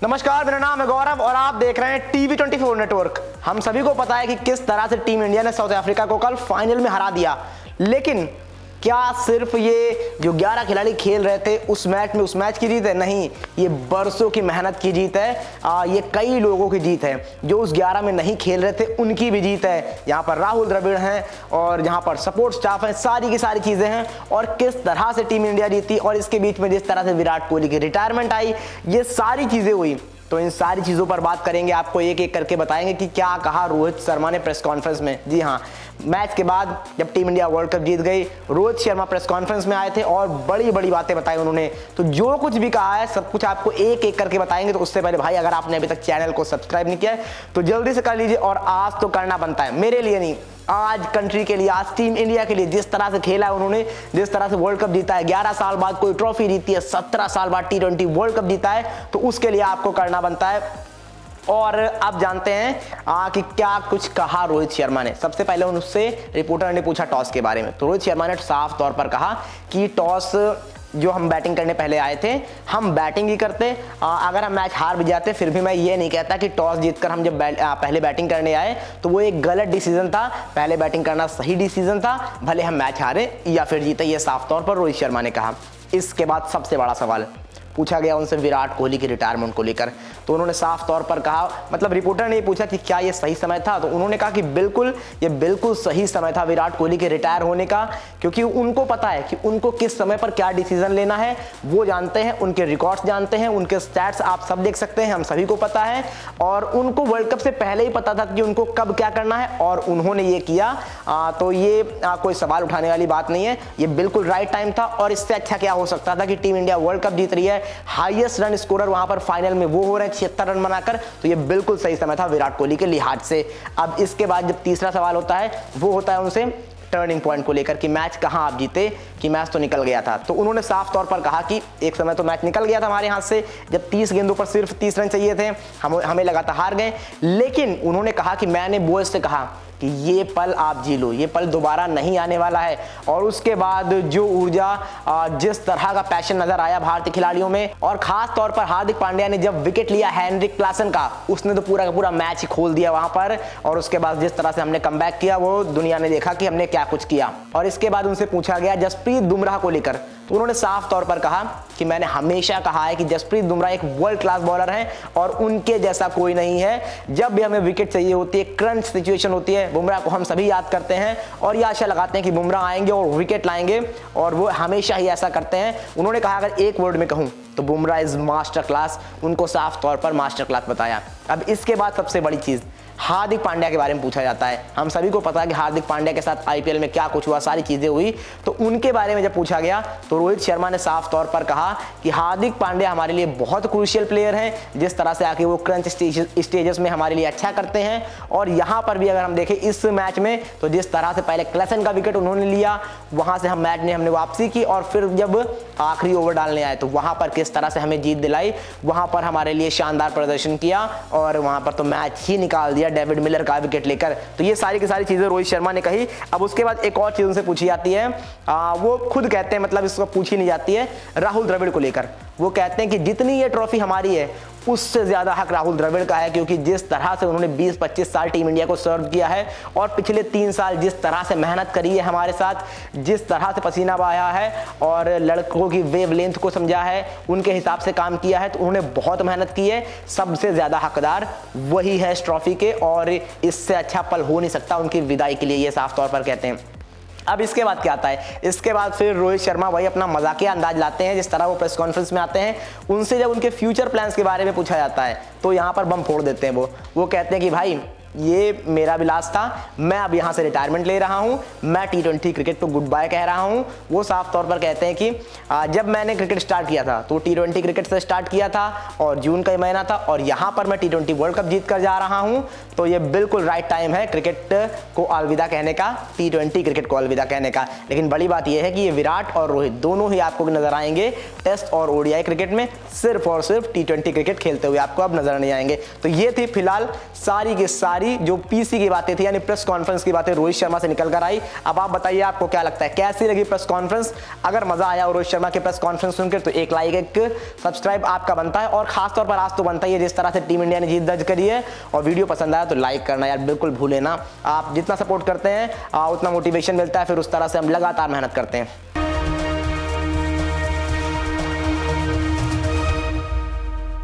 नमस्कार, मेरा नाम है गौरव और आप देख रहे हैं टीवी 24 नेटवर्क। हम सभी को पता है कि किस तरह से टीम इंडिया ने साउथ अफ्रीका को कल फाइनल में हरा दिया, लेकिन क्या सिर्फ ये जो 11 खिलाड़ी खेल रहे थे उस मैच की जीत है? नहीं, ये बरसों की मेहनत की जीत है। ये कई लोगों की जीत है जो उस 11 में नहीं खेल रहे थे, उनकी भी जीत है। यहाँ पर राहुल द्रविड़ हैं और यहाँ पर सपोर्ट स्टाफ है, सारी की सारी चीज़ें हैं। और किस तरह से टीम इंडिया जीती और इसके बीच में जिस तरह से विराट कोहली की रिटायरमेंट आई, ये सारी चीज़ें हुई। तो इन सारी चीज़ों पर बात करेंगे, आपको एक एक करके बताएंगे कि क्या कहा रोहित शर्मा ने प्रेस कॉन्फ्रेंस में। जी हाँ, मैच के बाद जब टीम इंडिया वर्ल्ड कप जीत गई, रोहित शर्मा प्रेस कॉन्फ्रेंस में आए थे और बड़ी बड़ी बातें बताई उन्होंने। तो जो कुछ भी कहा है सब कुछ आपको एक एक करके बताएंगे। तो उससे पहले भाई, अगर आपने अभी तक चैनल को सब्सक्राइब नहीं किया है तो जल्दी से कर लीजिए। और आज तो करना बनता है, मेरे लिए नहीं, आज कंट्री के लिए, आज टीम इंडिया के लिए। जिस तरह से खेला है उन्होंने, जिस तरह से वर्ल्ड कप जीता है, 11 साल बाद कोई ट्रॉफी जीती है, 17 साल बाद T20 वर्ल्ड कप जीता है, तो उसके लिए आपको करना बनता है। और अब जानते हैं कि क्या कुछ कहा रोहित शर्मा ने। सबसे पहले उनसे रिपोर्टर ने पूछा टॉस के बारे में, तो रोहित शर्मा ने साफ तौर पर कहा कि टॉस जो हम बैटिंग करने पहले आए थे, हम बैटिंग ही करते। अगर हम मैच हार भी जाते फिर भी मैं ये नहीं कहता कि टॉस जीतकर हम जब पहले बैटिंग करने आए तो वो एक गलत डिसीजन था। पहले बैटिंग करना सही डिसीजन था, भले हम मैच हारे या फिर जीते। ये साफ तौर पर रोहित शर्मा ने कहा। इसके बाद सबसे बड़ा सवाल पूछा गया उनसे विराट कोहली की रिटायरमेंट को लेकर, तो उन्होंने साफ तौर पर कहा, मतलब रिपोर्टर ने पूछा कि क्या ये सही समय था, तो उन्होंने कहा कि बिल्कुल, ये बिल्कुल सही समय था विराट कोहली के रिटायर होने का, क्योंकि उनको पता है कि उनको किस समय पर क्या डिसीजन लेना है। वो जानते हैं, उनके रिकॉर्ड्स जानते हैं, उनके स्टैट्स आप सब देख सकते हैं, हम सभी को पता है। और उनको वर्ल्ड कप से पहले ही पता था कि उनको कब क्या करना है और उन्होंने ये किया। तो ये कोई सवाल उठाने वाली बात नहीं है, ये बिल्कुल राइट टाइम था। और इससे अच्छा क्या हो सकता था कि टीम इंडिया वर्ल्ड कप जीत रही है, हाईएस्ट रन स्कोरर वहां पर फाइनल में वो हो रहे हैं 76 रन बनाकर, तो ये बिल्कुल सही समय था विराट कोहली के लिहाज से। अब इसके बाद जब तीसरा सवाल होता है, वो होता है उनसे टर्निंग पॉइंट को लेकर कि मैच कहां आप जीते, कि मैच तो निकल गया था। तो उन्होंने साफ तौर पर कहा कि एक समय तो मैच निकल गया था हमारे हाथ से, जब 30 गेंदों पर सिर्फ 30 रन चाहिए थे, हमें लगा था हार गए। लेकिन उन्होंने कहा कि मैंने बॉयज से कहा कि ये पल आप जी लो, ये पल दोबारा नहीं आने वाला है। और उसके बाद जो ऊर्जा, जिस तरह का पैशन नजर आया भारतीय खिलाड़ियों में, और खास तौर पर हार्दिक पांड्या ने जब विकेट लिया हेनरिक क्लासन का, उसने तो पूरा का पूरा मैच ही खोल दिया वहां पर। और उसके बाद जिस तरह से हमने कमबैक किया, वो दुनिया ने देखा कि हमने क्या कुछ किया। और इसके बाद उनसे पूछा गया जसप्रीत बुमराह को लेकर, तो उन्होंने साफ तौर पर कहा कि मैंने हमेशा कहा है कि जसप्रीत बुमराह एक वर्ल्ड क्लास बॉलर हैं और उनके जैसा कोई नहीं है। जब भी हमें विकेट चाहिए होती है, क्रंच सिचुएशन होती है, बुमराह को हम सभी याद करते हैं और ये आशा लगाते हैं कि बुमराह आएंगे और विकेट लाएंगे, और वो हमेशा ही ऐसा करते हैं। उन्होंने कहा अगर एक वर्ड में कहूं तो बुमराह इज मास्टर क्लास, उनको साफ तौर पर मास्टर क्लास बताया। अब इसके बाद सबसे बड़ी चीज हार्दिक पांड्या के बारे में पूछा जाता है। हम सभी को पता है कि हार्दिक पांड्या के साथ आईपीएल में क्या कुछ हुआ, सारी चीजें हुई। तो उनके बारे में जब पूछा गया तो रोहित शर्मा ने साफ तौर पर कहा कि हार्दिक पांड्या हमारे लिए बहुत क्रूशियल प्लेयर हैं, जिस तरह से आके वो क्रंच स्टेजेस में हमारे लिए अच्छा करते हैं। और यहाँ पर भी अगर हम देखें इस मैच में, तो जिस तरह से पहले क्लेसन का विकेट उन्होंने लिया, वहां से हमने वापसी की, और फिर जब आखिरी ओवर डालने आए तो वहां पर किस तरह से हमें जीत दिलाई, वहां पर हमारे लिए शानदार प्रदर्शन किया और वहां पर तो मैच ही निकाल दिया डेविड मिलर का विकेट लेकर। तो ये सारी की सारी चीजें रोहित शर्मा ने कही। अब उसके बाद एक और चीज उनसे पूछी जाती है, वो खुद कहते हैं, मतलब इसको पूछी नहीं जाती है, राहुल द्रविड़ को लेकर। वो कहते हैं कि जितनी ये ट्रॉफी हमारी है उससे ज्यादा हक राहुल द्रविड़ का है, क्योंकि जिस तरह से उन्होंने 20-25 साल टीम इंडिया को सर्व किया है और पिछले 3 साल जिस तरह से मेहनत करी है हमारे साथ, जिस तरह से पसीना बहाया है और लड़कों की वेवलेंथ को समझा है, उनके हिसाब से काम किया है, तो उन्होंने बहुत मेहनत की है। सबसे ज्यादा हकदार वही है इस ट्रॉफी के, और इससे अच्छा पल हो नहीं सकता उनकी विदाई के लिए, ये साफ तौर पर कहते हैं। अब इसके बाद क्या आता है, इसके बाद फिर रोहित शर्मा वही अपना मजाकिया अंदाज लाते हैं, जिस तरह वो प्रेस कॉन्फ्रेंस में आते हैं। उनसे जब उनके फ्यूचर प्लान्स के बारे में पूछा जाता है तो यहाँ पर बम फोड़ देते हैं। वो कहते हैं कि भाई ये मेरा विलास था, मैं अब यहाँ से रिटायरमेंट ले रहा हूँ, मैं T20 क्रिकेट को गुड बाय कह रहा हूँ। वो साफ तौर पर कहते हैं कि जब मैंने क्रिकेट स्टार्ट किया था तो T20 क्रिकेट से स्टार्ट किया था और जून का महीना था, और यहाँ पर मैं T20 वर्ल्ड कप जीत कर जा रहा हूँ, तो ये बिल्कुल राइट टाइम है क्रिकेट को अलविदा कहने का, T20 क्रिकेट को अलविदा कहने का। लेकिन बड़ी बात यह है कि ये विराट और रोहित दोनों ही आपको नजर आएंगे टेस्ट और ओडीआई क्रिकेट में, सिर्फ और सिर्फ T20 क्रिकेट खेलते हुए आपको अब नजर नहीं आएंगे। तो ये थी फिलहाल सारी की सारी सारी जो पीसी की बातें थी यानी प्रेस कॉन्फ्रेंस की बातें रोहित शर्मा से निकल कर आई। अब आप बताइए आपको क्या लगता है, कैसी लगी प्रेस कॉन्फ्रेंस? अगर मजा आया रोहित शर्मा की प्रेस कॉन्फ्रेंस सुनकर तो एक लाइक एक सब्सक्राइब आपका बनता है, और खासतौर पर आज तो बनता ही है जिस तरह से टीम इंडिया ने जीत दर्ज करी है। और वीडियो पसंद आया तो लाइक करना यार बिल्कुल भूले ना। आप जितना सपोर्ट करते हैं उतना मोटिवेशन मिलता है, फिर उस तरह से हम लगातार मेहनत करते हैं।